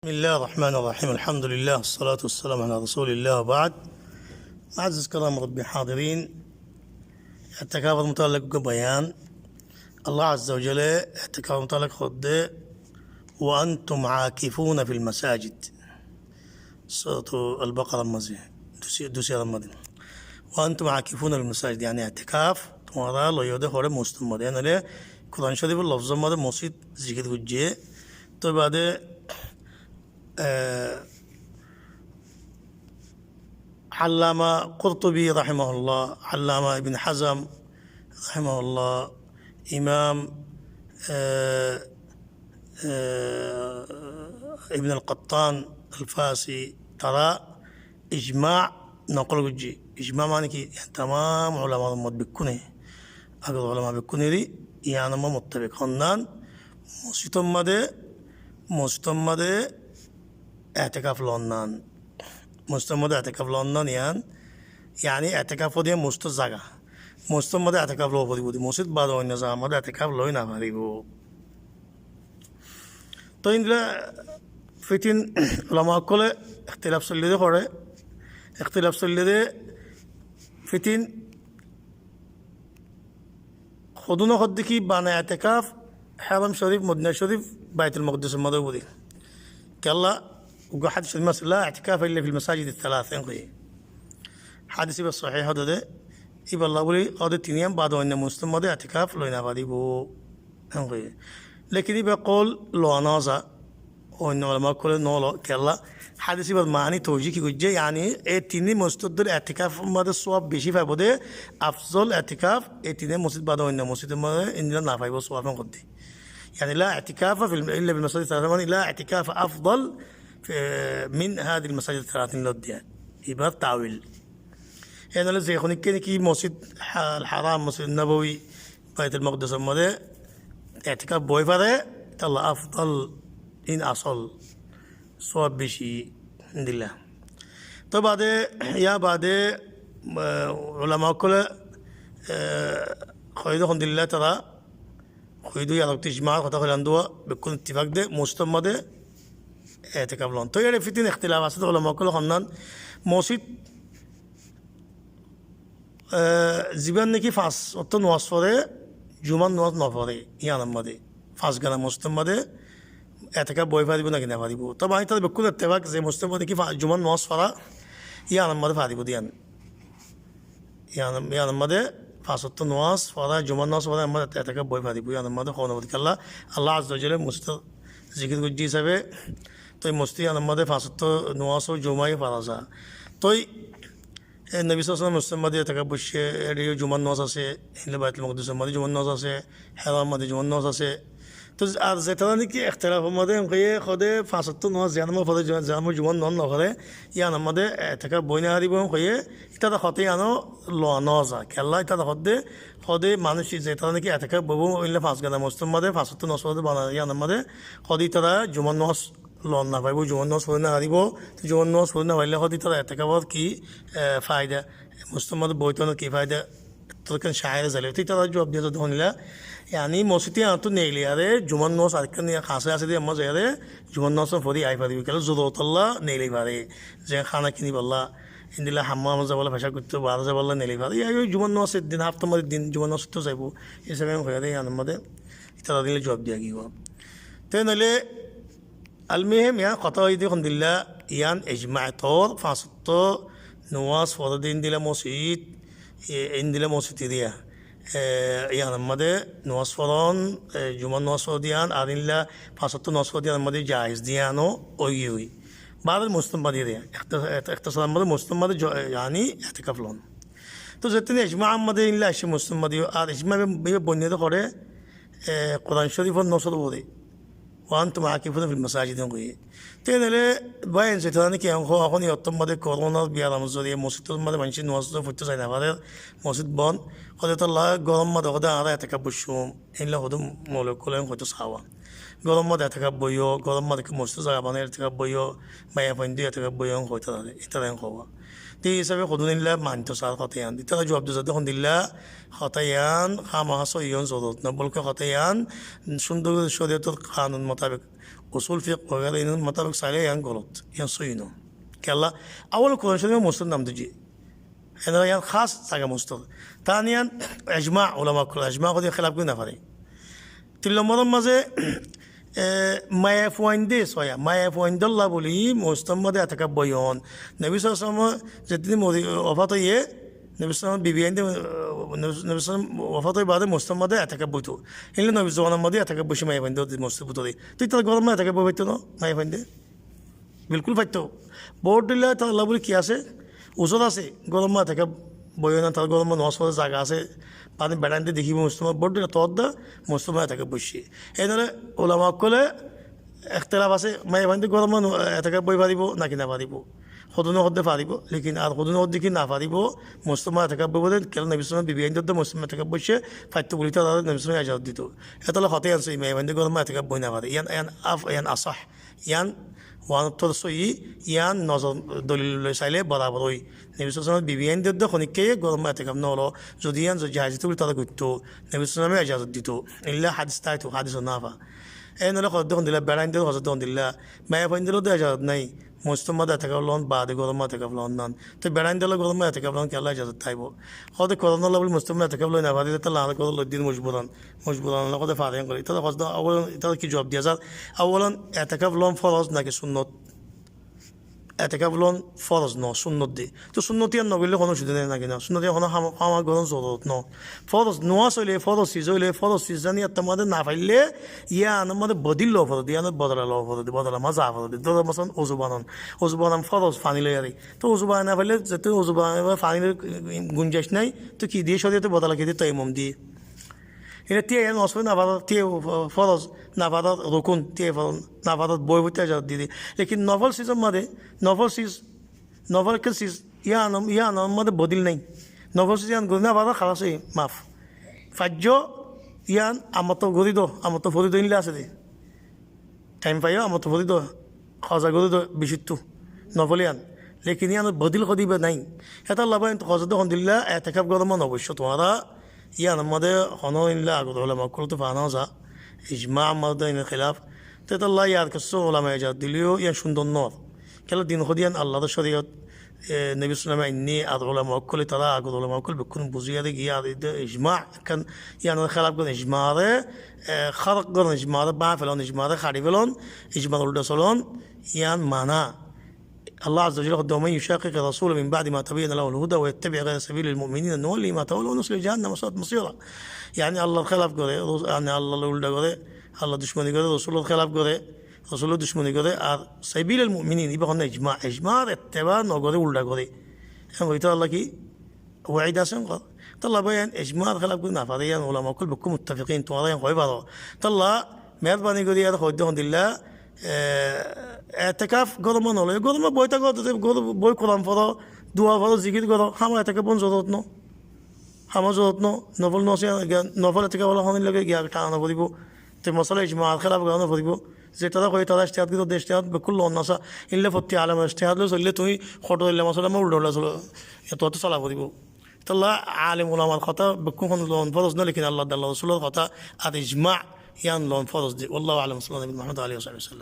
بسم الله الرحمن الرحيم الحمد لله والصلاة والسلام على رسول الله وبعد. أعزز كرام ربي حاضرين، التكافل متعلق ببيان الله عز وجل. التكافل متعلق خد وأنتم عاكفون في المساجد، سورة البقرة المزيه دوسي رمضان. وأنتم عاكفون في المساجد يعني اعتكاف تمارا لو يوده خوري مستمر يعني ليه قرآن شريف اللفظ ماذا مسجد ذكر وجه. تو بعد علامة قرطبي رحمه الله، علامة ابن حزم رحمه الله، إمام ابن القطان الفاسي، ترى إجماع نقول وجي إجماع معنى كي يعني تمام علماء الموت بيكونه أقول علماء بيكونه دي يعني ما متفق هنان مستمد اعتكاف لونان مستمد اعتكاف لونان يعني اعتكاف ودي مستزاغا مستمد اعتكاف لو بودي مسجد بعد وين نظام مد اعتكاف لو ينافريبو. تو إندلا فتين علماء كل اختلاف سلده خوري اختلاف سلده فتين خدونا خد كي بانا اعتكاف حرم شريف مدينة شريف بيت المقدس المدوبي كلا وقاعد في المسجد لا اعتكاف الا في المساجد الثلاث انقي حادث بالصحيح هذا ده يبقى الله ولي هذا تنين بعد ان مسلم مده اعتكاف لو ينافدي بو انقي لكن يبقى قول لو انازا وان ما كل نولو كلا حادث بالمعنى توجيه كي وجه يعني اتنين مستدل اعتكاف مده صواب بشي فبده افضل اعتكاف اتنين مسجد بعد ان مسلم مده ان لا نافي بو صواب قدي يعني لا اعتكاف الا في المساجد الثلاث، لا اعتكاف افضل من هذه المساجد الثلاثين لوديا يبقى تعويل. يعني لازم يكون كي مسجد الحرام مسجد النبوي بيت المقدس المده اعتكاف بوي فده الله افضل ان اصل صواب بشي عند الله. طب بعد يا بعد علماء كل خيدو عند الله ترى خيدو يا رب تجمع خطأ الأندوة بكون اتفاق ده مستمد ده اعتكاف لون. تو يعني فتين اختلافات علماء كل خنان مسجد زبان نكي فاس وطن وصفه جمان نواز نفره يعني مده فاس كنا مستمد اعتكاف بوي فادي بنا كنا فادي بو. طبعا انت بكون اتفاق زي مستمد كيف جمان نواز فرا يعني مده فادي بو ديان يعني مده فاسط نواس فلا جمال نواس فلا ما تعتقد بوي فادي بوي أنا ما ده خونه بدك الله عز وجل مست ذكر كجي سبب توي مستي أنا ما ده فاسط نواس وجماعي فرازا توي النبي صلى الله عليه وسلم ما ده تعتقد بوش ريو جمال نواس سه إلا بيت المقدس ما ده جمال نواس سه حرام ما ده جمال نواس سه تو از ترانی که اختلاف ماده امکیه خود فاسد نواز زیان ما فدا زیان جوان نان نخوره یا نماده اعتکاف بوینه هری بوم خیه ایتا خاطی آنو لانازا که الله ایتا خود مانوشی زیترانی که اعتکاف بوم ایله فاس کنه مستم ماده فاسد نواز فدا بنا یا نماده خودی ایتا جوان نواز لان نفای بو جوان نواز فدا هری بو جوان نواز فدا ولی خودی ایتا اعتکافات کی فایده مستم ماده بویتون کی فایده ترکن شاعر زلیتی ایتا جواب دیده دونیلا يعني موسيقى أنتو نيلي هذا جمان نوس أذكرني خاصة أسدي أما زي هذا جمان نوس فودي أي فادي بكلا زودوت الله نيلي فادي زين خانة كني بالله إن الله حمام زبالة فشا كنت بعض زبالة نيلي فادي يا جمان نوس الدين هفت مرة الدين جمان نوس تو زيبو يسمعون خير هذا يعني ماذا يتردين الجواب ديا جيوا تنالي المهم يا قطعي دي الحمد لله يعني إجماع طور فاسطو نواس فودين دي موسيقى إن دي موسيقى ديا يعني ماذا نواسفران جمان نواسفرديان أرينلا فاسطو نواسفرديان ماذا جائز ديانو أويوي بعد المسلم بدي ده اختصار ماذا مسلم ماذا يعني اعتكاف لون. تو زتني إجماع ماذا إلا شيء مسلم ماذا إجماع بني ده قرأ قرآن شريف النصر بودي وأنتم عاكفون في المساجد نقول تنالي باين زتاني كي أنخو أخوني يطم ماذا كورونا بيارا مزوري مسجد ماذا منشين نواسفر فتو زين هذا مسجد بون خدت الله قرم ما دخدا على يتكبر الشوم إلا خدم مولك كلهم خدوا صحوا قرم ما يتكبر يو قرم ما دك مستزا بنا يتكبر يو ما يفندي يتكبر يو خدت هذا يترين خوا دي سبب خدون الله ما أنت صار خطيان دي ترى جواب دوزده خد الله خطيان خام حصو يون زودت نبولك خطيان شندو شريعة القانون مطابق usul fiqh वगैरह इन मुताबिक सारे यहाँ गलत यहाँ सही नो क्या अल्लाह अवल कुरान शरीफ में मुस्तद नाम दीजिए هنا يعني خاص حاجة مستوى ثانيا اجماع علماء كل اجماع قد خلاف كنا فري تلو مرة مزه ما يفويندي سويا ما يفويند الله بولي مستمد يتكبيون نبي صلى الله عليه وسلم جدني مودي وفاته نبي صلى الله عليه وسلم بيبيند نبي صلى الله عليه وسلم وفاته بعد مستمد يتكبيتو إلا نبي صلى الله عليه وسلم يتكبيش ما يفويند مستبوتو دي تيجي تقول ما يتكبيتو ما يفويند बिल्कुल फाइतो बोर्ड दिला तो अल्लाह बोले किया से ওষুধ আছে গরম মা থেকে বই না তার গরম নষ্ট করে জায়গা আছে পানি বেড়াইতে দেখিব মুস্তমা বড় তদ দা মুস্তমা থেকে বসি এই ধরে ওলামা কলে এখতলাফ আছে মাই বান্ধে গরম এটাকে বই পারিব নাকি না পারিব সদনো হতে পারিব লেকিন আর সদনো হতে কি না পারিব মুস্তমা থেকে বই বলে কেন নবী সাল্লাল্লাহু আলাইহি বিবিয়ান দদ মুস্তমা থেকে বসে ফাইতো বলি তো নবী সাল্লাল্লাহু আলাইহি দিত এটা হলো হতে আছে মাই বান্ধে গরম এটাকে বই না পারে ইয়ান আসাহ ইয়ান ওয়ানত্তর সই ইয়ান নজর দলিল চাইলে বরাবর ওই নেবিসালামে বিবিয়ান দিত খনিকে গরম এতেকাম নলো যদি ইয়ান জাহাজিত বলে তারা করতো নেবিসালামে এজাজত দিত ইল্লা হাদিস তাইতো হাদিস নাফা এই নলে খদ দেখুন দিলা বেড়াইন দিল হজত দিলা মায়া ফাইন দিলেও তো এজাজত নাই মুস্তমাদ এতেকাম লন বাদে গরম এতেকাম লন নান তো বেড়াইন দিলে গরম এতেকাম লন কেলা এজাজত থাইব হদে করোনা বলে মুস্তমাদ এতেকাম লই না ভাদি তো লাল করে লদ্দিন মজবুরান লগতে ফারেন করে তাহলে হজদ আওয়ালান এটা কি জবাব দিয়া যার আওয়ালান এতেকাম লন ফরজ নাকি সুন্নত এতেকাব লন ফরজ ন সুন্নত দি তো সুন্নতি আর নগলে কোনো সুবিধা নেই নাকি না সুন্নতি কোনো আমার গরম জরুরত ন ফরজ নোয়া চলে ফরজ সিজ হইলে ফরজ সিজ জানি আর তোমাদের না পাইলে ইয়া আমাদের বদিল লো ফরদ ইয়ান বদলা লো ফরদ বদলা মজা ফরদ ধরো মতন অজু বানান ফরজ ফানি লই আরে তো অজু বানা না পাইলে যেতে অজু বানাবে ফানির গুঞ্জাইশ নাই তো কি দিয়ে শরীয়তে বদলা কি দিয়ে তাইমম দিয়ে এটা তে নসবে না ভারত তে ফরজ না ভারত রকুন তে না ভারত বই বইতে যা দিদি লেকিন নভল সিজন মাদে নভল কে সিজ ইয়ান মধ্যে বদিল নাই নভল সিজ ইয়ান গরি না ভারত খালাস মাফ ফাজ্য ইয়ান আমার তো গরি দো আমার তো ফরি দইলে আছে দে টাইম পাইও আমার তো ফরি দো খজা গরি দো বিশুদ্ধ নভল ইয়ান লেকিন ইয়ান বদিল কদিবে নাই এটা লাভাইন খজা দো দিল্লা এতেকাব গরম অবশ্য তোমারা ইয়ান আমাদের হনো ইল্লা আগত ওলামা কুলতো ফানা যা ইজমা আমাদের ইন খিলাফ তো আল্লাহ ইয়ার কাছে ওলামা ইজাদ দিলিও ইয়ান সুন্দর নর কেন দিন খদিয়ান আল্লাহর শরীয়ত নবী সাল্লাল্লাহু আলাইহি ইন্নী আর ওলামা কুল তারা আগত ওলামা কুল বিকুন বুঝিয়া দে গিয়া ইজমা কান ইয়ান খিলাফ কোন ইজমা রে খারক কোন ইজমা রে বা ফেলন ইজমা রে খাড়ি ফেলন ইজমা উল্টা চলন ইয়ান মানা الله عز وجل قد ومن يشاقق الرسول من بعد ما تبين له الهدى ويتبع غير سبيل المؤمنين نولي ما تولى ونصل جهنم وساءت مصيرا يعني الله الخلاف করে يعني الله উল্টা করে الله দুশমনি করে রাসূল الخلاف করে রাসূল দুশমনি করে আর সাবিল المؤمنين ইবা কোন ইজমা ইত্তেবা নগরে উল্টা করে এবং এটা আল্লাহ কি ওয়াইদ আছেন তাল্লাহ বয়ান ইজমা الخلاف করে না পারে يعني ওলামা কুল বিকুম মুত্তাফিকিন তোমরা কই পারো তাল্লাহ মেহেরবানি করে আর খোদ দিল্লাহ এতেকাফ গরম নলে গরম বইটা করতে বই কোরআন পড়ো দোয়া পড়ো জিকির করো আমার এতেকে বোন জরুরত ন আমার জরুরত ন নফল নসে নফল এতেকে বলা হন লাগে গিয়া টানা পড়িব তে মশলা ইজমা খেলাফ গানো পড়িব যে তারা কই তারা ইস্তেহাদ কিন্তু দেশ ইস্তেহাদ বেকুল অন্যাসা ইল্লে ফতি আলম ইস্তেহাদ লো চললে তুমি ফটো দিলে মশলা মই উল্টা চলো এত চলা পড়িব তাল্লাহ আলিম ওলামার কথা বেকুখন লোন ফরজ ন লেকিন আল্লাহ আল্লাহ রসুলের কথা আর ইজমা ইয়ান লোন ফরজ দি আল্লাহ আলম সাল্লাহ মোহাম্মদ আলী ওসাল্লাম